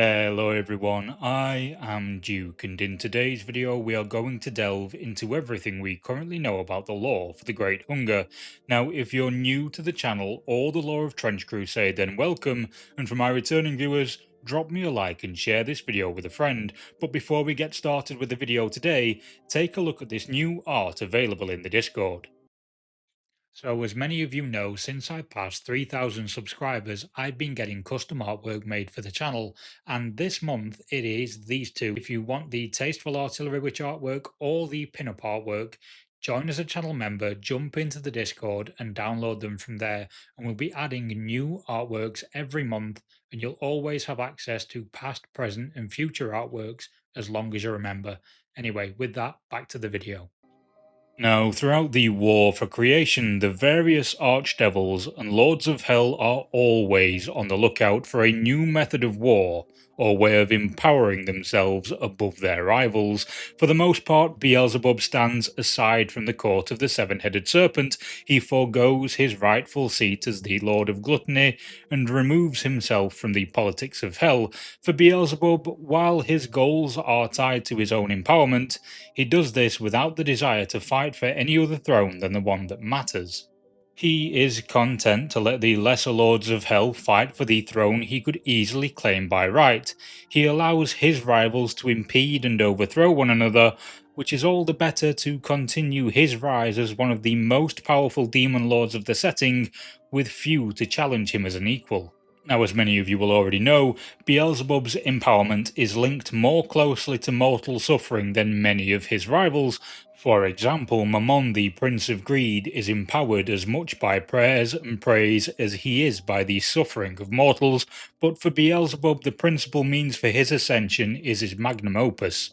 Hello everyone, I am Duke, and in today's video we are going to delve into everything we currently know about the lore for the Great Hunger. Now, if you're new to the channel or the lore of Trench Crusade, then welcome, and for my returning viewers, drop me a like and share this video with a friend. But before we get started with the video today, take a look at this new art available in the Discord. So, as many of you know, since I passed 3,000 subscribers, I've been getting custom artwork made for the channel, and this month it is these two. If you want the Tasteful Artillery Witch artwork or the pinup artwork, join as a channel member, jump into the Discord and download them from there, and we'll be adding new artworks every month, and you'll always have access to past, present, and future artworks as long as you're a member. Anyway, with that, back to the video. Now, throughout the War for Creation, the various archdevils and lords of hell are always on the lookout for a new method of war, or way of empowering themselves above their rivals. For the most part, Beelzebub stands aside from the court of the seven-headed serpent. He forgoes his rightful seat as the Lord of Gluttony, and removes himself from the politics of hell. For Beelzebub, while his goals are tied to his own empowerment, he does this without the desire to fight for any other throne than the one that matters. He is content to let the lesser lords of hell fight for the throne he could easily claim by right. He allows his rivals to impede and overthrow one another, which is all the better to continue his rise as one of the most powerful demon lords of the setting, with few to challenge him as an equal. Now, as many of you will already know, Beelzebub's empowerment is linked more closely to mortal suffering than many of his rivals. For example, Mammon, the Prince of Greed, is empowered as much by prayers and praise as he is by the suffering of mortals, but for Beelzebub the principal means for his ascension is his magnum opus,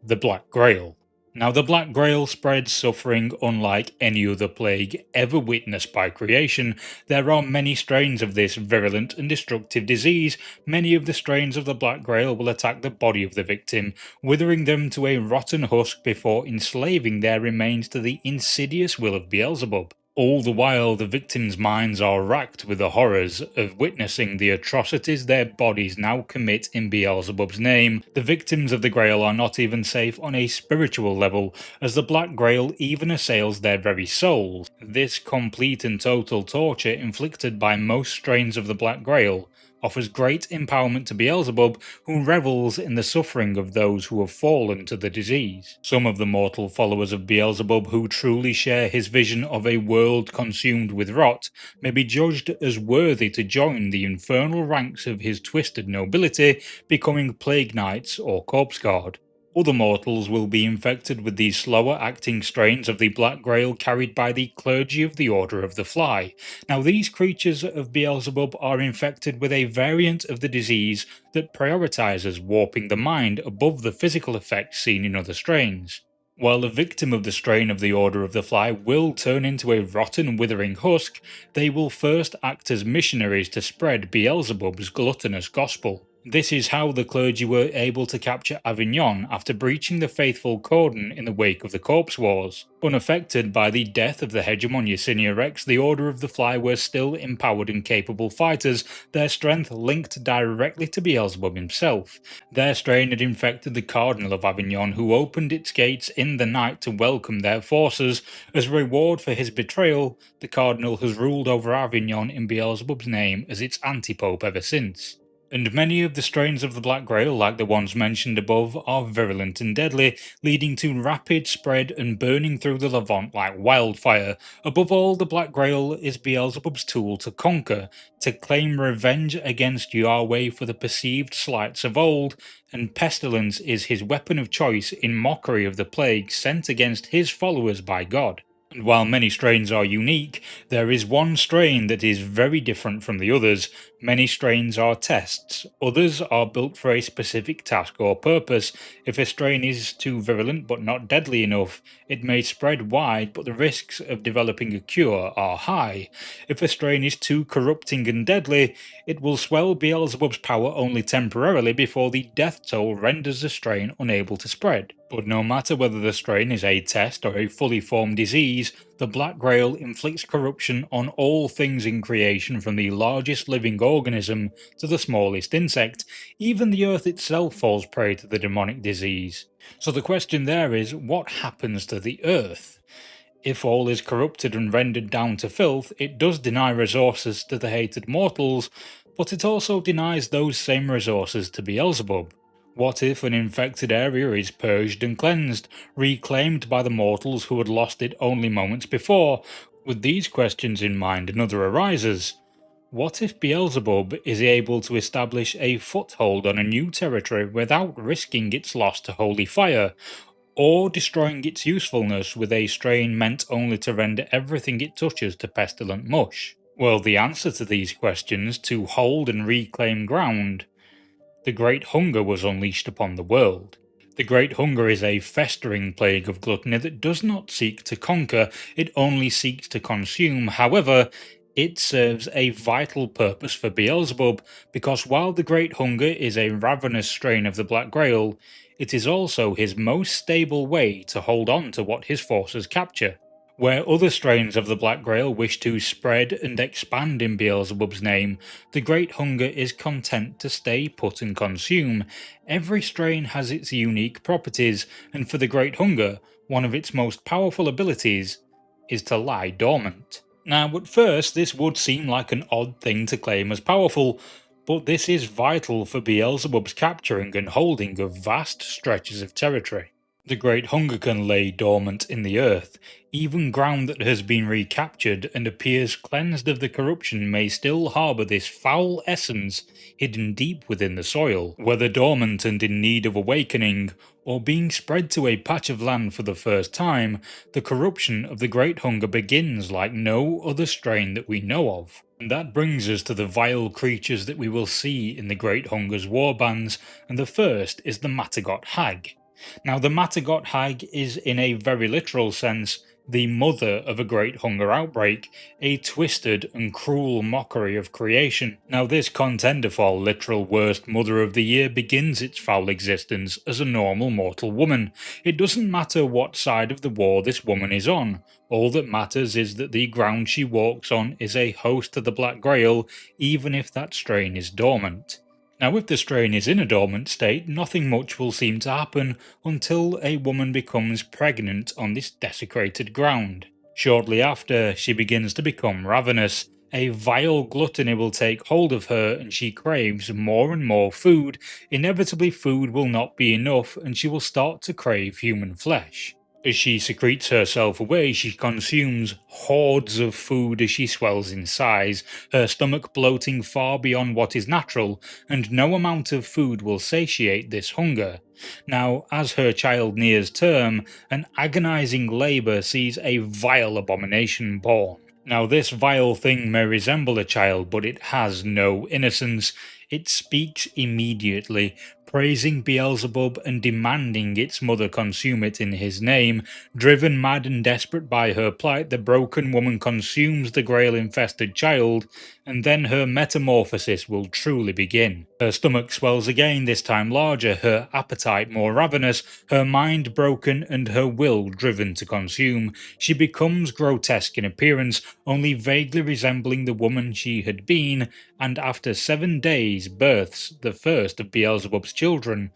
the Black Grail. Now, the Black Grail spreads suffering unlike any other plague ever witnessed by creation. There are many strains of this virulent and destructive disease. Many of the strains of the Black Grail will attack the body of the victim, withering them to a rotten husk before enslaving their remains to the insidious will of Beelzebub. All the while, the victims' minds are racked with the horrors of witnessing the atrocities their bodies now commit in Beelzebub's name. The victims of the Grail are not even safe on a spiritual level, as the Black Grail even assails their very souls. This complete and total torture inflicted by most strains of the Black Grail offers great empowerment to Beelzebub, who revels in the suffering of those who have fallen to the disease. Some of the mortal followers of Beelzebub who truly share his vision of a world consumed with rot may be judged as worthy to join the infernal ranks of his twisted nobility, becoming plague knights or corpse guard. Other mortals will be infected with these slower acting strains of the Black Grail carried by the clergy of the Order of the Fly. Now, these creatures of Beelzebub are infected with a variant of the disease that prioritizes warping the mind above the physical effects seen in other strains. While a victim of the strain of the Order of the Fly will turn into a rotten, withering husk, they will first act as missionaries to spread Beelzebub's gluttonous gospel. This is how the clergy were able to capture Avignon after breaching the faithful cordon in the wake of the Corpse Wars. Unaffected by the death of the hegemon Yersinia Rex, the Order of the Fly were still empowered and capable fighters, their strength linked directly to Beelzebub himself. Their strain had infected the Cardinal of Avignon, who opened its gates in the night to welcome their forces. As a reward for his betrayal, the Cardinal has ruled over Avignon in Beelzebub's name as its anti-pope ever since. And many of the strains of the Black Grail, like the ones mentioned above, are virulent and deadly, leading to rapid spread and burning through the Levant like wildfire. Above all, the Black Grail is Beelzebub's tool to conquer, to claim revenge against Yahweh for the perceived slights of old, and pestilence is his weapon of choice in mockery of the plague sent against his followers by God. And while many strains are unique, there is one strain that is very different from the others. Many strains are tests, others are built for a specific task or purpose. If a strain is too virulent but not deadly enough, it may spread wide, but the risks of developing a cure are high. If a strain is too corrupting and deadly, it will swell Beelzebub's power only temporarily before the death toll renders the strain unable to spread. But no matter whether the strain is a test or a fully formed disease, the Black Grail inflicts corruption on all things in creation, from the largest living organism to the smallest insect. Even the earth itself falls prey to the demonic disease. So the question there is, what happens to the earth? If all is corrupted and rendered down to filth, it does deny resources to the hated mortals, but it also denies those same resources to Beelzebub. What if an infected area is purged and cleansed, reclaimed by the mortals who had lost it only moments before? With these questions in mind, another arises. What if Beelzebub is able to establish a foothold on a new territory without risking its loss to holy fire, or destroying its usefulness with a strain meant only to render everything it touches to pestilent mush? Well, the answer to these questions, to hold and reclaim ground, the Great Hunger was unleashed upon the world. The Great Hunger is a festering plague of gluttony that does not seek to conquer, it only seeks to consume. However, it serves a vital purpose for Beelzebub, because while the Great Hunger is a ravenous strain of the Black Grail, it is also his most stable way to hold on to what his forces capture. Where other strains of the Black Grail wish to spread and expand in Beelzebub's name, the Great Hunger is content to stay put and consume. Every strain has its unique properties, and for the Great Hunger, one of its most powerful abilities is to lie dormant. Now, at first, this would seem like an odd thing to claim as powerful, but this is vital for Beelzebub's capturing and holding of vast stretches of territory. The Great Hunger can lay dormant in the earth. Even ground that has been recaptured and appears cleansed of the corruption may still harbour this foul essence hidden deep within the soil. Whether dormant and in need of awakening, or being spread to a patch of land for the first time, the corruption of the Great Hunger begins like no other strain that we know of. And that brings us to the vile creatures that we will see in the Great Hunger's warbands, and the first is the Matagot Hag. Now, the Matagot Hag is, in a very literal sense, the mother of a great hunger outbreak, a twisted and cruel mockery of creation. Now, this contender for literal worst mother of the year begins its foul existence as a normal mortal woman. It doesn't matter what side of the war this woman is on. All that matters is that the ground she walks on is a host to the Black Grail, even if that strain is dormant. Now, if the strain is in a dormant state, nothing much will seem to happen until a woman becomes pregnant on this desecrated ground. Shortly after, she begins to become ravenous. A vile gluttony will take hold of her and she craves more and more food. Inevitably, food will not be enough and she will start to crave human flesh. As she secretes herself away, she consumes hordes of food as she swells in size, her stomach bloating far beyond what is natural, and no amount of food will satiate this hunger. Now, as her child nears term, an agonizing labour sees a vile abomination born. Now, this vile thing may resemble a child, but it has no innocence. It speaks immediately, praising Beelzebub and demanding its mother consume it in his name. Driven mad and desperate by her plight, the broken woman consumes the Grail-infested child, and then her metamorphosis will truly begin. Her stomach swells again, this time larger, her appetite more ravenous, her mind broken and her will driven to consume. She becomes grotesque in appearance, only vaguely resembling the woman she had been, and after 7 days births the first of Beelzebub's children,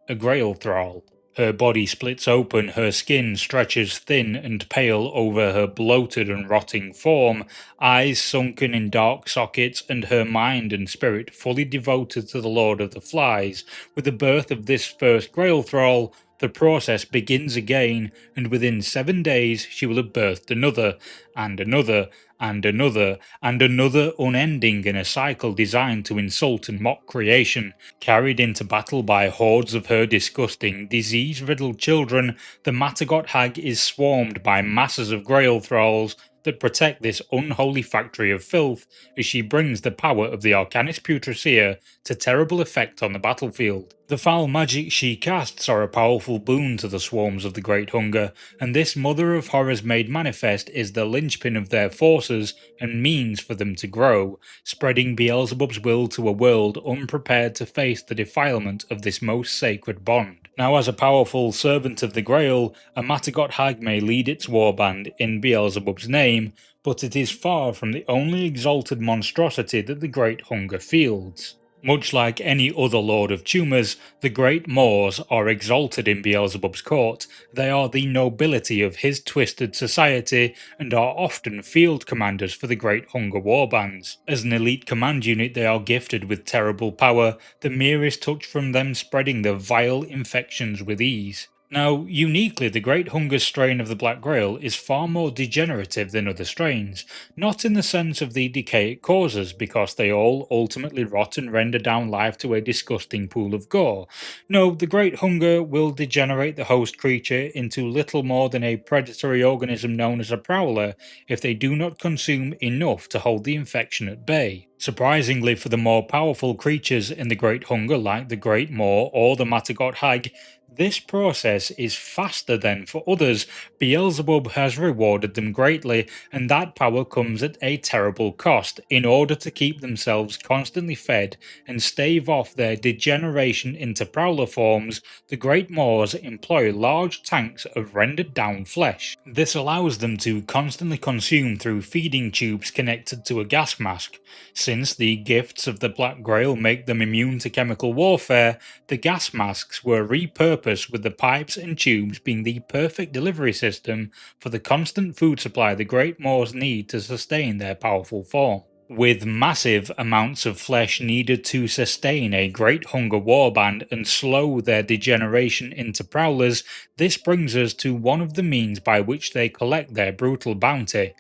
a Grail thrall. Her body splits open, her skin stretches thin and pale over her bloated and rotting form, eyes sunken in dark sockets, and her mind and spirit fully devoted to the Lord of the Flies. With the birth of this first Grail thrall, the process begins again, and within 7 days she will have birthed another, and another, and another, and another, unending in a cycle designed to insult and mock creation. Carried into battle by hordes of her disgusting, disease-riddled children, the Matagot Hag is swarmed by masses of Grail thralls that protect this unholy factory of filth as she brings the power of the Arcanis Putricea to terrible effect on the battlefield. The foul magic she casts are a powerful boon to the swarms of the Great Hunger, and this Mother of Horrors made manifest is the linchpin of their forces and means for them to grow, spreading Beelzebub's will to a world unprepared to face the defilement of this most sacred bond. Now, as a powerful servant of the Grail, a matagot hag may lead its warband in Beelzebub's name, but it is far from the only exalted monstrosity that the Great Hunger fields. Much like any other Lord of Tumours, the Great Maws are exalted in Beelzebub's court. They are the nobility of his twisted society and are often field commanders for the Great Hunger warbands. As an elite command unit, they are gifted with terrible power, the merest touch from them spreading the vile infections with ease. Now, uniquely, the Great Hunger strain of the Black Grail is far more degenerative than other strains, not in the sense of the decay it causes, because they all ultimately rot and render down life to a disgusting pool of gore. No, the Great Hunger will degenerate the host creature into little more than a predatory organism known as a prowler if they do not consume enough to hold the infection at bay. Surprisingly for the more powerful creatures in the Great Hunger like the Great Maw or the Matagot Hag, this process is faster than for others. Beelzebub has rewarded them greatly, and that power comes at a terrible cost. In order to keep themselves constantly fed and stave off their degeneration into prowler forms, the Great Maws employ large tanks of rendered down flesh. This allows them to constantly consume through feeding tubes connected to a gas mask. Since the gifts of the Black Grail make them immune to chemical warfare, the gas masks were repurposed with the pipes and tubes being the perfect delivery system for the constant food supply the Great Maws need to sustain their powerful form. With massive amounts of flesh needed to sustain a Great Hunger warband and slow their degeneration into prowlers, this brings us to one of the means by which they collect their brutal bounty: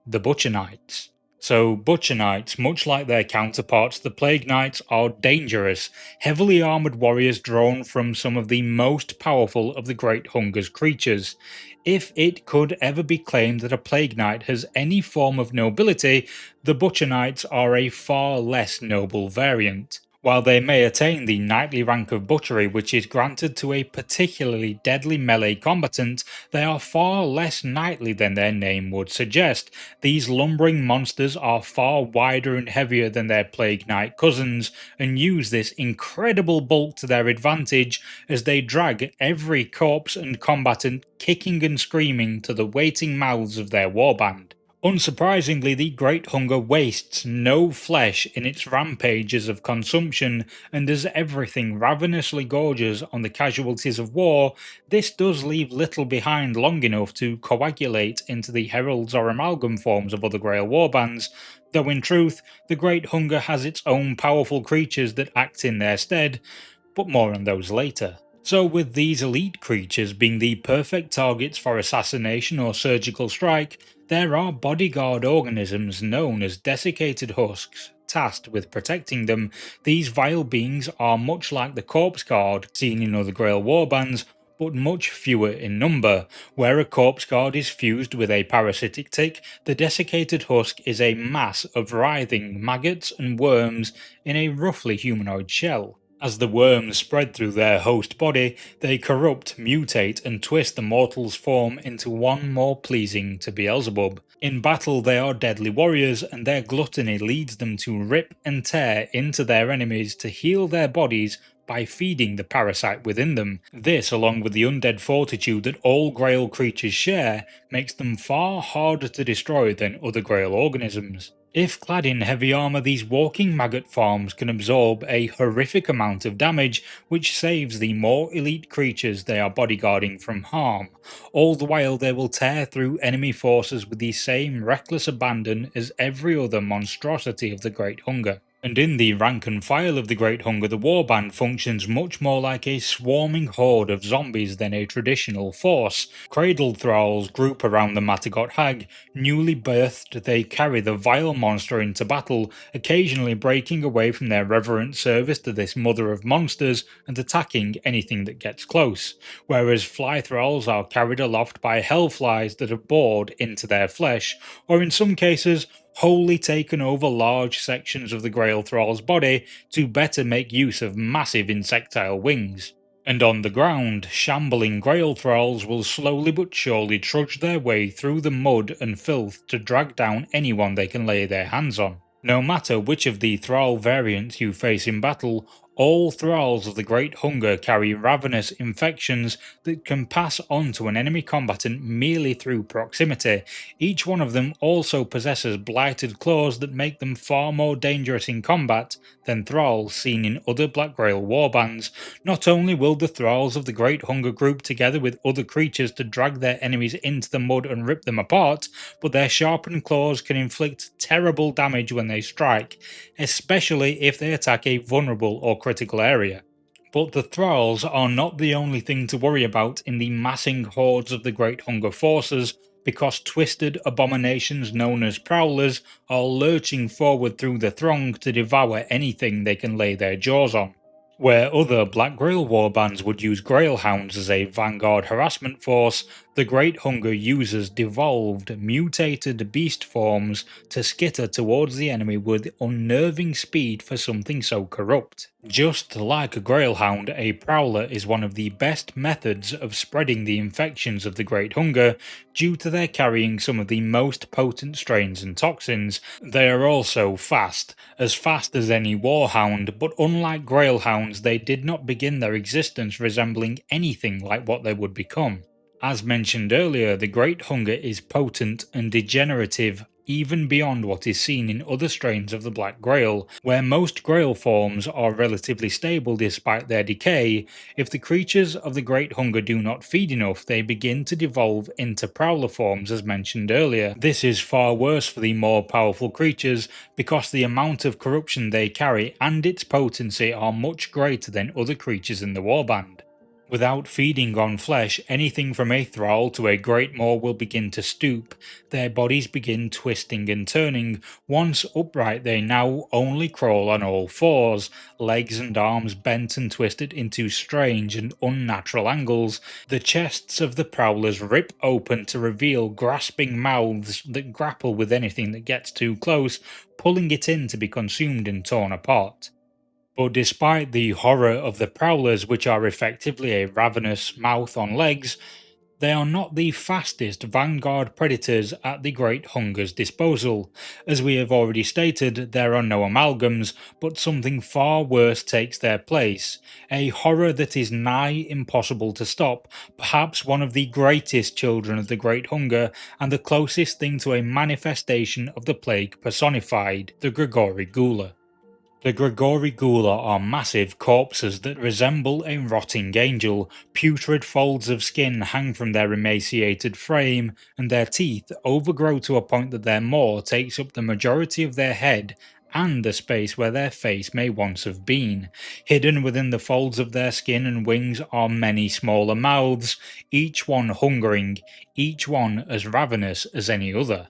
the Butcher Knights. So, Butcher Knights, much like their counterparts, the Plague Knights, are dangerous, heavily armoured warriors drawn from some of the most powerful of the Great Hunger's creatures. If it could ever be claimed that a Plague Knight has any form of nobility, the Butcher Knights are a far less noble variant. While they may attain the knightly rank of butchery, which is granted to a particularly deadly melee combatant, they are far less knightly than their name would suggest. These lumbering monsters are far wider and heavier than their Plague Knight cousins, and use this incredible bulk to their advantage as they drag every corpse and combatant kicking and screaming to the waiting mouths of their warband. Unsurprisingly, the Great Hunger wastes no flesh in its rampages of consumption, and as everything ravenously gorges on the casualties of war, this does leave little behind long enough to coagulate into the heralds or amalgam forms of other Grail warbands, though in truth, the Great Hunger has its own powerful creatures that act in their stead, but more on those later. So with these elite creatures being the perfect targets for assassination or surgical strike, there are bodyguard organisms known as desiccated husks, tasked with protecting them. These vile beings are much like the corpse guard seen in other Grail warbands, but much fewer in number. Where a corpse guard is fused with a parasitic tick, the desiccated husk is a mass of writhing maggots and worms in a roughly humanoid shell. As the worms spread through their host body, they corrupt, mutate, and twist the mortal's form into one more pleasing to Beelzebub. In battle, they are deadly warriors, and their gluttony leads them to rip and tear into their enemies to heal their bodies by feeding the parasite within them. This, along with the undead fortitude that all Grail creatures share, makes them far harder to destroy than other Grail organisms. If clad in heavy armour, these walking maggot farms can absorb a horrific amount of damage, which saves the more elite creatures they are bodyguarding from harm. All the while they will tear through enemy forces with the same reckless abandon as every other monstrosity of the Great Hunger. And in the rank and file of the Great Hunger, the warband functions much more like a swarming horde of zombies than a traditional force. Cradled thralls group around the Matagot Hag. Newly birthed, they carry the vile monster into battle, occasionally breaking away from their reverent service to this mother of monsters and attacking anything that gets close, whereas fly thralls are carried aloft by hellflies that have bored into their flesh, or in some cases, wholly taken over large sections of the Grail thrall's body to better make use of massive insectile wings. And on the ground, shambling Grail thralls will slowly but surely trudge their way through the mud and filth to drag down anyone they can lay their hands on. No matter which of the thrall variants you face in battle, All thralls of the Great Hunger carry ravenous infections that can pass on to an enemy combatant merely through proximity. Each one of them also possesses blighted claws that make them far more dangerous in combat than thralls seen in other Black Grail warbands. Not only will the thralls of the Great Hunger group together with other creatures to drag their enemies into the mud and rip them apart, but their sharpened claws can inflict terrible damage when they strike, especially if they attack a vulnerable or critical area. But the thralls are not the only thing to worry about in the massing hordes of the Great Hunger forces, because twisted abominations known as prowlers are lurching forward through the throng to devour anything they can lay their jaws on. Where other Black Grail warbands would use Grail hounds as a vanguard harassment force, the Great Hunger uses devolved, mutated beast forms to skitter towards the enemy with unnerving speed for something so corrupt. Just like a Grail hound, a prowler is one of the best methods of spreading the infections of the Great Hunger due to their carrying some of the most potent strains and toxins. They are also fast as any warhound, but unlike Grail hounds, they did not begin their existence resembling anything like what they would become. As mentioned earlier, the Great Hunger is potent and degenerative even beyond what is seen in other strains of the Black Grail. Where most Grail forms are relatively stable despite their decay, if the creatures of the Great Hunger do not feed enough, they begin to devolve into prowler forms as mentioned earlier. This is far worse for the more powerful creatures because the amount of corruption they carry and its potency are much greater than other creatures in the warband. Without feeding on flesh, anything from a thrall to a great maw will begin to stoop. Their bodies begin twisting and turning. Once upright, they now only crawl on all fours, legs and arms bent and twisted into strange and unnatural angles. The chests of the prowlers rip open to reveal grasping mouths that grapple with anything that gets too close, pulling it in to be consumed and torn apart. But despite the horror of the prowlers, which are effectively a ravenous mouth on legs, they are not the fastest vanguard predators at the Great Hunger's disposal. As we have already stated, there are no amalgams, but something far worse takes their place. A horror that is nigh impossible to stop, perhaps one of the greatest children of the Great Hunger, and the closest thing to a manifestation of the plague personified, the gregori gula. The gregori gula are massive corpses that resemble a rotting angel. Putrid folds of skin hang from their emaciated frame, and their teeth overgrow to a point that their maw takes up the majority of their head and the space where their face may once have been. Hidden within the folds of their skin and wings are many smaller mouths, each one hungering, each one as ravenous as any other.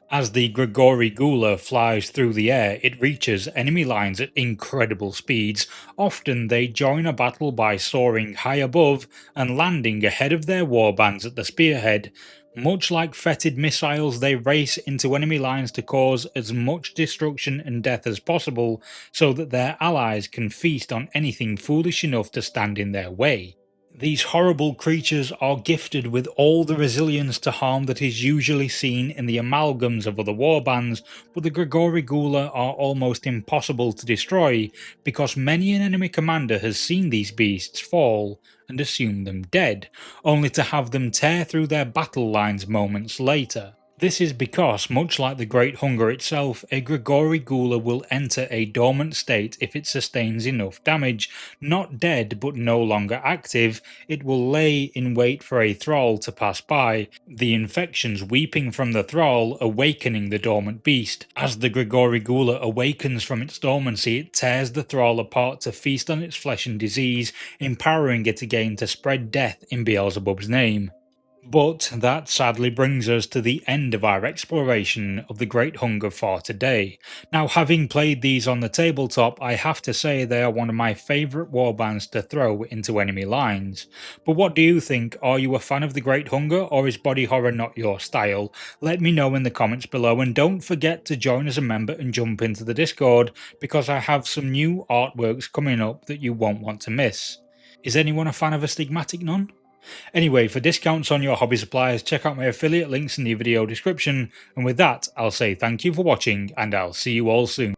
As the gregori gula flies through the air, it reaches enemy lines at incredible speeds. Often they join a battle by soaring high above and landing ahead of their warbands at the spearhead. Much like fetid missiles, they race into enemy lines to cause as much destruction and death as possible, so that their allies can feast on anything foolish enough to stand in their way. These horrible creatures are gifted with all the resilience to harm that is usually seen in the amalgams of other warbands, but the gregori gula are almost impossible to destroy because many an enemy commander has seen these beasts fall and assumed them dead, only to have them tear through their battle lines moments later. This is because, much like the Great Hunger itself, a gregori gula will enter a dormant state if it sustains enough damage. Not dead but no longer active, it will lay in wait for a thrall to pass by, the infections weeping from the thrall awakening the dormant beast. As the gregori gula awakens from its dormancy, it tears the thrall apart to feast on its flesh and disease, empowering it again to spread death in Beelzebub's name. But that sadly brings us to the end of our exploration of the Great Hunger for today. Now, having played these on the tabletop, I have to say they are one of my favourite warbands to throw into enemy lines. But what do you think? Are you a fan of the Great Hunger, or is body horror not your style? Let me know in the comments below, and don't forget to join as a member and jump into the Discord, because I have some new artworks coming up that you won't want to miss. Is anyone a fan of Astigmatic Nun? Anyway, for discounts on your hobby supplies, check out my affiliate links in the video description, and with that, I'll say thank you for watching, and I'll see you all soon.